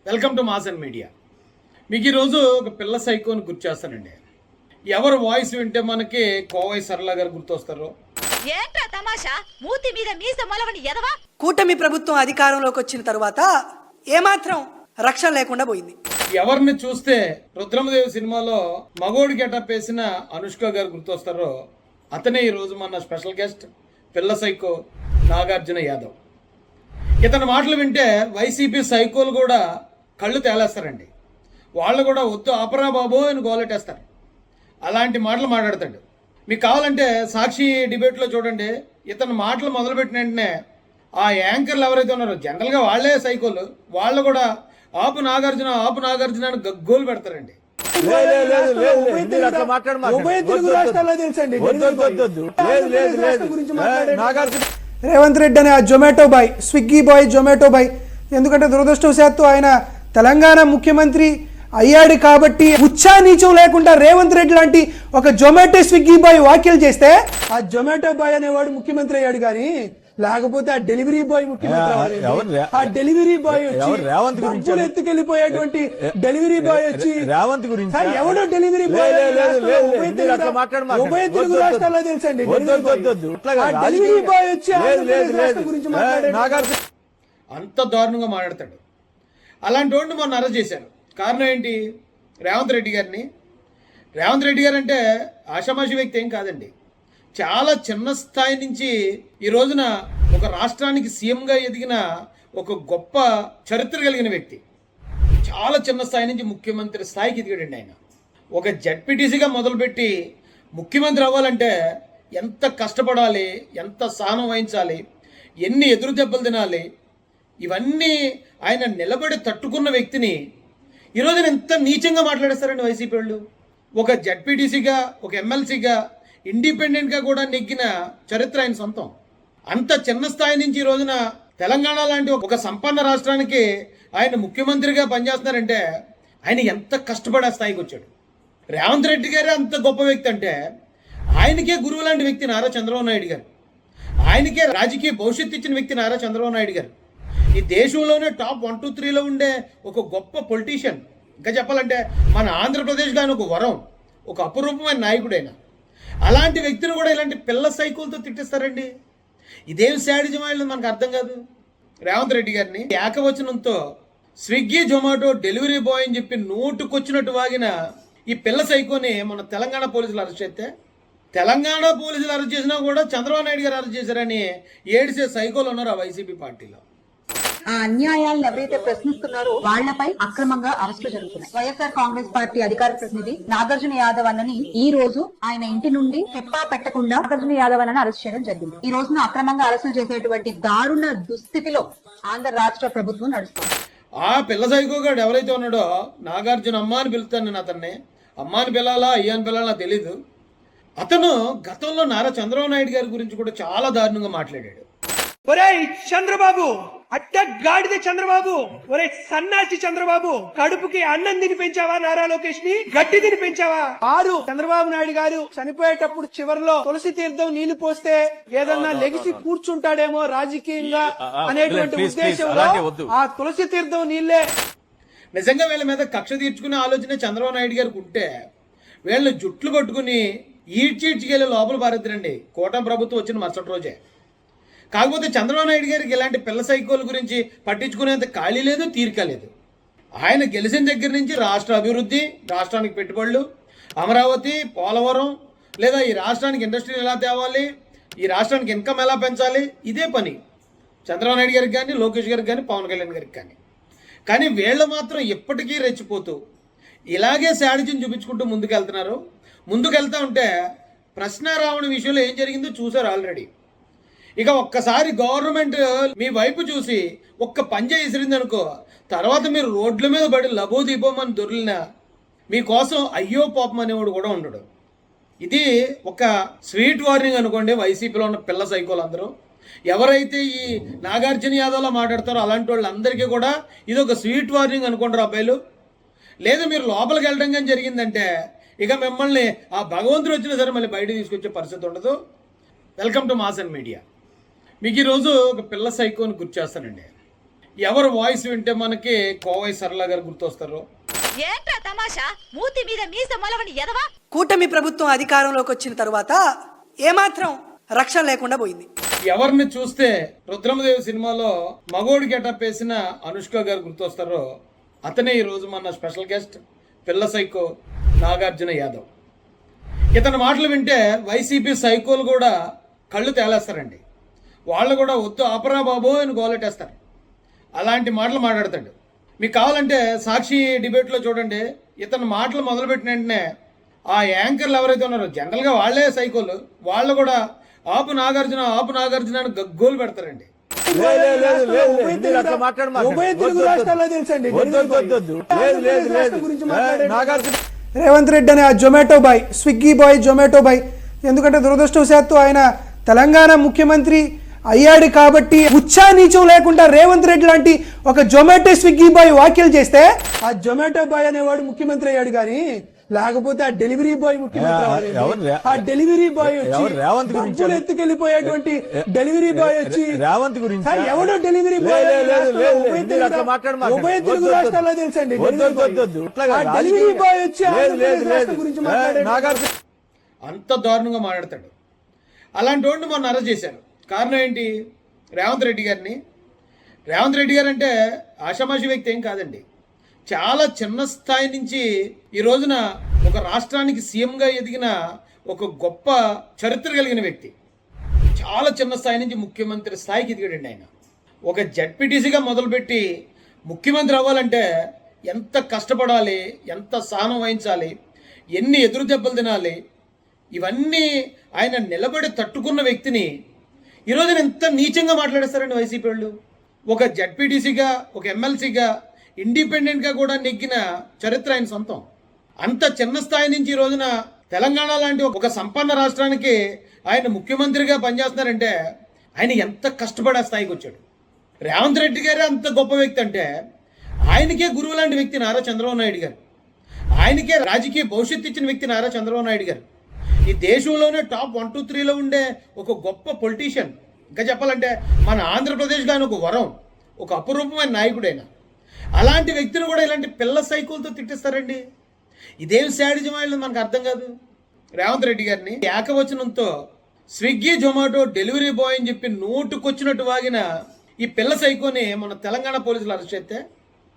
Welcome to mass and media. మీకు ఈరోజు ఒక పిల్ల సైకోని గుర్తొస్తానండి. ఎవరు వాయిస్ వింటే మనకి కోవై సరళ గారు గుర్తొస్తారు. ఏంట్రా తమాషా? మూతి మీద మీస మొలవని ఎదవా. కూటమి ప్రభుత్వం అధికారంలోకి వచ్చిన తర్వాత ఏమాత్రం రక్షణ లేకుండా పోయింది. ఎవరిని చూస్తే రుద్రమదేవి సినిమాలో మగోడి గెటప్ వేసిన అనుష్క గారు గుర్తొస్తారో అతనే ఈరోజు మన స్పెషల్ గెస్ట్ పిల్ల సైకో నాగార్జున యాదవ్. ఇతని మాటలు వింటే వైసీపీ సైకోలు కూడా కళ్ళు తేలేస్తారండి. వాళ్ళు కూడా వద్దు ఆపరా బాబు అని గోలెట్టేస్తారు. అలాంటి మాటలు మాట్లాడతాడు. మీకు కావాలంటే సాక్షి డిబేట్లో చూడండి, ఇతను మాటలు మొదలుపెట్టిన వెంటనే ఆ యాంకర్లు ఎవరైతే ఉన్నారో జనరల్గా వాళ్ళే సైకోలు, వాళ్ళు కూడా ఆపు నాగార్జున అని గగ్గోలు పెడతారండి. రేవంత్ రెడ్డి అనే ఆ Zomato boy, Swiggy boy, Zomato boy, ఎందుకంటే దురదృష్టవశాత్తు ఆయన తెలంగాణ ముఖ్యమంత్రి అయ్యాడు కాబట్టి ఉచ్చా నీచం లేకుండా రేవంత్ రెడ్డి లాంటి ఒక జొమాటో స్విగ్గీ బాయ్ వ్యాఖ్యలు చేస్తే ఆ జొమాటో బాయ్ అనేవాడు ముఖ్యమంత్రి అయ్యాడు, కానీ లేకపోతే ఆ డెలివరీ బాయ్ ముఖ్యమంత్రి. ఆ డెలివరీ బాయ్ వచ్చి ఎత్తుకెళ్లిపోయేటువంటి డెలివరీ బాయ్ వచ్చి రేవంత్ గురించి ఎవడో డెలివరీ బాయ్ ఉభయ తెలుగు రాష్ట్రాల్లో తెలుసండి. డెలివరీ బాయ్ వచ్చి గురించి మాట్లాడారు. అంత దారుణంగా మాట్లాడతాడు. అలాంటి వాడిని మొన్న అరెస్ట్ చేశారు. కారణం ఏంటి? రేవంత్ రెడ్డి గారిని. రేవంత్ రెడ్డి గారు అంటే ఆషామాషి వ్యక్తి ఏం కాదండి. చాలా చిన్న స్థాయి నుంచి ఈ రోజున ఒక రాష్ట్రానికి సీఎంగా ఎదిగిన ఒక గొప్ప చరిత్ర కలిగిన వ్యక్తి. చాలా చిన్న స్థాయి నుంచి ముఖ్యమంత్రి స్థాయికి ఎదిగాడండి ఆయన. ఒక జడ్పీటీసీగా మొదలుపెట్టి ముఖ్యమంత్రి అవ్వాలంటే ఎంత కష్టపడాలి, ఎంత సహనం వహించాలి, ఎన్ని ఎదురు దెబ్బలు తినాలి, ఇవన్నీ ఆయన నిలబడి తట్టుకున్న వ్యక్తిని ఈరోజు ఎంత నీచంగా మాట్లాడేస్తారండి వైసీపీ వాళ్ళు. ఒక జడ్పీటీసీగా, ఒక ఎమ్మెల్సీగా, ఇండిపెండెంట్గా కూడా నెగ్గిన చరిత్ర ఆయన సొంతం. అంత చిన్న స్థాయి నుంచి ఈ రోజున తెలంగాణ లాంటి ఒక సంపన్న రాష్ట్రానికి ఆయన ముఖ్యమంత్రిగా పనిచేస్తున్నారంటే ఆయన ఎంత కష్టపడే స్థాయికి వచ్చాడు. రేవంత్ రెడ్డి గారే అంత గొప్ప వ్యక్తి అంటే ఆయనకే గురువు లాంటి వ్యక్తి నారా చంద్రబాబు నాయుడు గారు. ఆయనకే రాజకీయ భవిష్యత్తు ఇచ్చిన వ్యక్తి నారా చంద్రబాబు నాయుడు గారు. ఈ దేశంలోనే టాప్ 1, 2, 3లో ఉండే ఒక గొప్ప పొలిటీషియన్. ఇంకా చెప్పాలంటే మన ఆంధ్రప్రదేశ్లో ఆయన ఒక వరం, ఒక అపురూపమైన నాయకుడైన. అలాంటి వ్యక్తిని కూడా ఇలాంటి పిల్ల సైకిల్తో తిట్టిస్తారండి. ఇదేం శాడిజం అయ్యేది మనకు అర్థం కాదు. రేవంత్ రెడ్డి గారిని ఏకవచనంతో స్విగ్గీ, జొమాటో డెలివరీ బాయ్ అని చెప్పి నోటుకొచ్చినట్టు వాగిన ఈ పిల్ల సైకోని మన తెలంగాణ పోలీసులు అరెస్ట్ చేస్తే, తెలంగాణ పోలీసులు అరెస్ట్ చేసినా కూడా చంద్రబాబు నాయుడు గారు అరెస్ట్ చేశారని ఏడిసే సైకోలు ఉన్నారు ఆ వైసీపీ పార్టీలో. ఆ అన్యాయాలను ఎవరైతే ప్రశ్నిస్తున్నారో వాళ్లపై అక్రమంగా అరెస్టులు జరుగుతున్నాయి. వైఎస్ఆర్ కాంగ్రెస్ పార్టీ అధికార ప్రతినిధి నాగార్జున యాదవ్ అన్నని ఈ రోజు ఆయన ఇంటి నుండి చెప్పా పెట్టకుండా నాగార్జున యాదవ్ అన్నని అరెస్ట్ చేయడం జరిగింది. ఈ రోజున అక్రమంగా అరెస్టులు చేసేటువంటి దారుణ దుస్థితిలో ఆంధ్ర రాష్ట్ర ప్రభుత్వం నడుస్తుంది. ఆ పిల్ల సైకోగాడు ఎవరైతే ఉన్నాడో నాగార్జున అమ్మ అని పిలుస్తాను నేను. అతన్ని అమ్మాని పిల్లాలా అయ్యాని పిల్లాలా తెలీదు. అతను గతంలో నారా చంద్రబాబు నాయుడు గారి గురించి కూడా చాలా దారుణంగా మాట్లాడాడు. ఒరేయ్ చంద్రబాబు, అడ్డ గాడిద చంద్రబాబు, ఒరే సన్నాసి చంద్రబాబు, కడుపుకి అన్నం తిని పెంచావా? నారా లోకేష్ ని గడ్డి తిని పెంచావా? చంద్రబాబు నాయుడు గారు చనిపోయేటప్పుడు చివరిలో తులసి తీర్థం నీళ్లు పోస్తే ఏదన్నా లెగిసి కూర్చుంటాడేమో రాజకీయంగా అనేటువంటి ఉద్దేశంలో ఆ తులసి తీర్థం నీళ్లే. నిజంగా వీళ్ళ మీద కక్ష తీర్చుకునే ఆలోచన చంద్రబాబు నాయుడు గారికి ఉంటే వీళ్ళని జుట్లు కొట్టుకుని ఈడ్చికెళ్ళి లోపల పారేద్దరండి కూటమి ప్రభుత్వం వచ్చిన మరుసటి రోజే. కాకపోతే చంద్రబాబు నాయుడు గారికి ఇలాంటి పిల్ల సైకోల గురించి పట్టించుకునేంత ఖాళీ లేదు, తీరిక లేదు. ఆయన గెలిచిన దగ్గర నుంచి రాష్ట్ర అభివృద్ధి, రాష్ట్రానికి పెట్టుబడులు, అమరావతి, పోలవరం, లేదా ఈ రాష్ట్రానికి ఇండస్ట్రీలు ఎలా తేవాలి, ఈ రాష్ట్రానికి ఇన్కమ్ ఎలా పెంచాలి, ఇదే పని చంద్రబాబు నాయుడు గారికి కానీ, లోకేష్ గారికి కానీ, పవన్ కళ్యాణ్ గారికి కానీ. కానీ వీళ్ళు మాత్రం ఎప్పటికీ రెచ్చిపోతూ ఇలాగే శాడిజం చూపించుకుంటూ ముందుకెళ్తున్నారు. ముందుకెళ్తా ఉంటే ప్రశ్నారావణ విషయంలో ఏం జరిగిందో చూసారు ఆల్రెడీ. ఇక ఒక్కసారి గవర్నమెంట్ మీ వైపు చూసి ఒక్క పంజా విసిరింది అనుకో, తర్వాత మీరు రోడ్ల మీద పడి లబోదీపమని దొరికినా మీకోసం అయ్యో పాపం అనేవాడు కూడా ఉండడు. ఇది ఒక స్వీట్ వార్నింగ్ అనుకోండి వైసీపీలో ఉన్న పిల్ల సైకోలు అందరూ. ఎవరైతే ఈ నాగార్జున యాదవ్లో మాట్లాడతారో అలాంటి వాళ్ళందరికీ కూడా ఇది ఒక స్వీట్ వార్నింగ్ అనుకుంటారు అబ్బాయిలు. లేదా మీరు లోపలికి వెళ్ళడం కానీ జరిగిందంటే ఇక మిమ్మల్ని ఆ భగవంతుడు వచ్చినా సరే మళ్ళీ బయట తీసుకొచ్చే పరిస్థితి ఉండదు. Welcome to mass and media. మీకు ఈరోజు ఒక పిల్ల సైకోని గుర్తు చేస్తానండి. ఎవరు వాయిస్ వింటే మనకి కోవై సరళ గారు గుర్తొస్తారు. ఏంట్రా తమాషా, మూతి మీద మీస మొలవని ఎదవా. కూటమి ప్రభుత్వం అధికారంలోకి వచ్చిన తరువాత ఏమాత్రం రక్షణ లేకుండా పోయింది. ఎవరిని చూస్తే రుద్రమదేవి సినిమాలో మగోడి గెటప్ వేసిన అనుష్క గారు గుర్తొస్తారో అతనే ఈరోజు మన స్పెషల్ గెస్ట్ పిల్ల సైకో నాగార్జున యాదవ్. ఇతని మాటలు వింటే వైసీపీ సైకోలు కూడా కళ్ళు తేలేస్తారండి. వాళ్ళు కూడా వద్దు ఆపరా బాబో అని గోలెట్టేస్తారు. అలాంటి మాటలు మాట్లాడతాడు. మీకు కావాలంటే సాక్షి డిబేట్లో చూడండి, ఇతను మాటలు మొదలుపెట్టిన వెంటనే ఆ యాంకర్లు ఎవరైతే ఉన్నారో జనరల్గా వాళ్ళే సైకోలు, వాళ్ళు కూడా ఆపు నాగార్జున అని గగ్గోలు పెడతారండి. ఉభయ తెలుగు రాష్ట్రాల్లో తెలుసండి. రేవంత్ రెడ్డి అనే ఆ Zomato boy, Swiggy boy, Zomato boy, ఎందుకంటే దురదృష్టవశాత్తు ఆయన తెలంగాణ ముఖ్యమంత్రి అయ్యాడు కాబట్టి ఉచ్చా నీచం లేకుండా రేవంత్ రెడ్డి లాంటి ఒక జొమాటో స్విగ్గీ బాయ్ వ్యాఖ్యలు చేస్తే ఆ జొమాటో బాయ్ అనేవాడు ముఖ్యమంత్రి అయ్యాడు కానీ లేకపోతే ఆ డెలివరీ బాయ్ ముఖ్యమంత్రి. ఆ డెలివరీ బాయ్ వచ్చి ఎత్తుకెళ్లిపోయేటువంటి డెలివరీ బాయ్ వచ్చి రేవంత్ గురించి ఎవడో డెలివరీ బాయ్ ఉభయ తెలుగు రాష్ట్రాల్లో తెలుసండి. డెలివరీ బాయ్ వచ్చి గురించి మాట్లాడారు. అంత దారుణంగా మాట్లాడతాడు. అలాంటి వాడిని మొన్న అరెస్ట్ చేశారు. కారణం ఏంటి? రేవంత్ రెడ్డి గారిని. రేవంత్ రెడ్డి గారు అంటే ఆషామాషి వ్యక్తి ఏం కాదండి. చాలా చిన్న స్థాయి నుంచి ఈ రోజున ఒక రాష్ట్రానికి సీఎంగా ఎదిగిన ఒక గొప్ప చరిత్ర కలిగిన వ్యక్తి. చాలా చిన్న స్థాయి నుంచి ముఖ్యమంత్రి స్థాయికి ఎదిగాడండి ఆయన. ఒక జడ్పీటీసీగా మొదలుపెట్టి ముఖ్యమంత్రి అవ్వాలంటే ఎంత కష్టపడాలి, ఎంత సహనం వహించాలి, ఎన్ని ఎదురు దెబ్బలు తినాలి, ఇవన్నీ ఆయన నిలబడి తట్టుకున్న వ్యక్తిని ఈరోజు ఎంత నీచంగా మాట్లాడేస్తారండి వైసీపీ వాళ్ళు. ఒక జడ్పీటీసీగా, ఒక ఎమ్మెల్సీగా, ఇండిపెండెంట్గా కూడా నెగ్గిన చరిత్ర ఆయన సొంతం. అంత చిన్న స్థాయి నుంచి ఈ రోజున తెలంగాణ లాంటి ఒక సంపన్న రాష్ట్రానికి ఆయన ముఖ్యమంత్రిగా పనిచేస్తున్నారంటే ఆయన ఎంత కష్టపడే స్థాయికి వచ్చాడు. రేవంత్ రెడ్డి గారే అంత గొప్ప వ్యక్తి అంటే ఆయనకే గురువు లాంటి వ్యక్తి నారా చంద్రబాబు నాయుడు గారు. ఆయనకే రాజకీయ భవిష్యత్తు ఇచ్చిన వ్యక్తి నారా చంద్రబాబు నాయుడు గారు. ఈ దేశంలోనే టాప్ 1, 2, 3లో ఉండే ఒక గొప్ప పొలిటీషియన్. ఇంకా చెప్పాలంటే మన ఆంధ్రప్రదేశ్లో ఆయన ఒక వరం, ఒక అపురూపమైన నాయకుడైన. అలాంటి వ్యక్తిని కూడా ఇలాంటి పిల్ల సైకిల్తో తిట్టిస్తారండి. ఇదేం శాడిజం అనేది మనకు అర్థం కాదు. రేవంత్ రెడ్డి గారిని ఏకవచనంతో స్విగ్గీ, జొమాటో డెలివరీ బాయ్ అని చెప్పి నోటుకొచ్చినట్టు వాగిన ఈ పిల్ల సైకోని మన తెలంగాణ పోలీసులు అరెస్ట్ చేస్తే,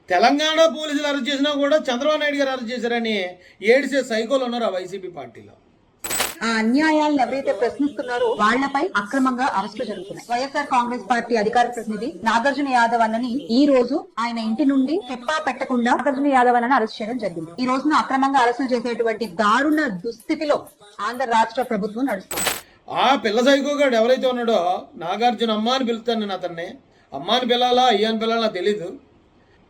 తెలంగాణ పోలీసులు అరెస్ట్ చేసినా కూడా చంద్రబాబు నాయుడు గారు అరెస్ట్ చేశారని ఏడిసే సైకోలు ఉన్నారు ఆ వైసీపీ పార్టీలో. ఆ అన్యాయాలను ఎవరైతే ప్రశ్నిస్తున్నారో వాళ్లపై అక్రమంగా అరెస్టులు జరుగుతున్నాయి. వైఎస్ఆర్ కాంగ్రెస్ పార్టీ అధికార ప్రతినిధి నాగార్జున యాదవ్ అన్నని ఈ రోజు ఆయన ఇంటి నుండి చెప్పా పెట్టకుండా నాగార్జున యాదవ్ అన్నని అరెస్ట్ చేయడం జరిగింది. ఈ రోజున అక్రమంగా అరెస్టులు చేసేటువంటి దారుణ దుస్థితిలో ఆంధ్ర రాష్ట్ర ప్రభుత్వం నడుస్తుంది. ఆ పిల్ల సైకోగాడు ఎవరైతే ఉన్నాడో నాగార్జున అమ్మ అని పిలుస్తాను నేను అతన్ని. అమ్మాని పిల్లాలా అయ్యాని పిల్లాలా నాకు తెలీదు.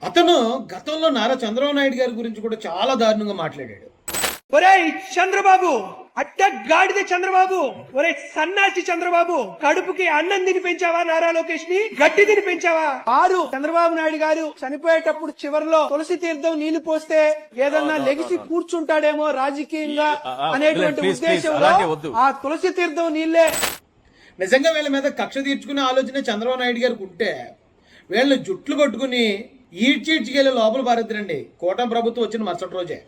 అతను గతంలో నారా చంద్రబాబు నాయుడు గారి గురించి కూడా చాలా దారుణంగా మాట్లాడాడు. ఒరేయ్ చంద్రబాబు, అడ్డ గాడిద చంద్రబాబు, ఒరే సన్నాసి చంద్రబాబు, కడుపుకి అన్నం తిని పెంచావా నారా లోకేష్ ని? గడ్డి తిని పెంచావా? చంద్రబాబు నాయుడు గారు చనిపోయేటప్పుడు చివరిలో తులసి తీర్థం నీళ్లు పోస్తే ఏదన్నా లెగిసి కూర్చుంటాడేమో రాజకీయంగా అనేటువంటి ఉద్దేశంలో ఆ తులసి తీర్థం నీళ్లే. నిజంగా వీళ్ళ మీద కక్ష తీర్చుకునే ఆలోచన చంద్రబాబు నాయుడు గారికి ఉంటే వీళ్ళని జుట్లు పట్టుకుని ఈడ్చిడ్చికెళ్ళి లోపల పారేద్దరండి కూటమి ప్రభుత్వం వచ్చిన మరుసటి రోజే.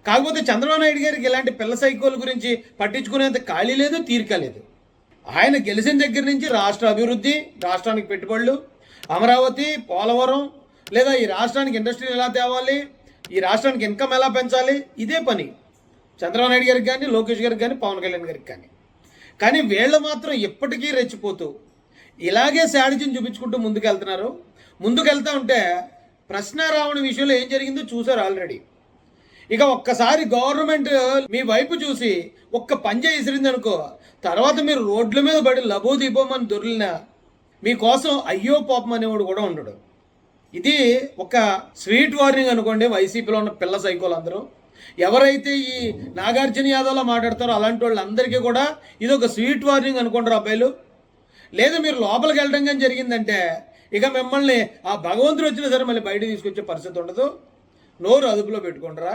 కాకపోతే చంద్రబాబు నాయుడు గారికి ఇలాంటి పిల్ల సైకోల గురించి పట్టించుకునేంత ఖాళీ లేదు, తీరిక లేదు. ఆయన గెలిచిన దగ్గర నుంచి రాష్ట్ర అభివృద్ధి, రాష్ట్రానికి పెట్టుబడులు, అమరావతి, పోలవరం, లేదా ఈ రాష్ట్రానికి ఇండస్ట్రీలు ఎలా తేవాలి, ఈ రాష్ట్రానికి ఇన్కమ్ ఎలా పెంచాలి, ఇదే పని చంద్రబాబు నాయుడు గారికి కానీ, లోకేష్ గారికి కానీ, పవన్ కళ్యాణ్ గారికి కానీ. కానీ వీళ్ళు మాత్రం ఎప్పటికీ రెచ్చిపోతూ ఇలాగే శాడిజం చూపించుకుంటూ ముందుకెళ్తున్నారు. ముందుకెళ్తా ఉంటే ప్రశ్నారావణ విషయంలో ఏం జరిగిందో చూసారు ఆల్రెడీ. ఇక ఒక్కసారి గవర్నమెంట్ మీ వైపు చూసి ఒక్క పంజా విసిరింది అనుకో, తర్వాత మీరు రోడ్ల మీద పడి లబోదీపమని దొరికినా మీకోసం అయ్యో పాపం అనేవాడు కూడా ఉండడు. ఇది ఒక స్వీట్ వార్నింగ్ అనుకోండి వైసీపీలో ఉన్న పిల్ల సైకోలు అందరూ. ఎవరైతే ఈ నాగార్జున యాదవ్లో మాట్లాడతారో అలాంటి వాళ్ళందరికీ కూడా ఇది ఒక స్వీట్ వార్నింగ్ అనుకుంటారు అబ్బాయిలు. లేదు మీరు లోపలికి వెళ్ళడం కానీ జరిగిందంటే ఇక మిమ్మల్ని ఆ భగవంతుడు వచ్చినా సరే మళ్ళీ బయట తీసుకొచ్చే పరిస్థితి ఉండదు. నోరు అదుపులో పెట్టుకుంటారా.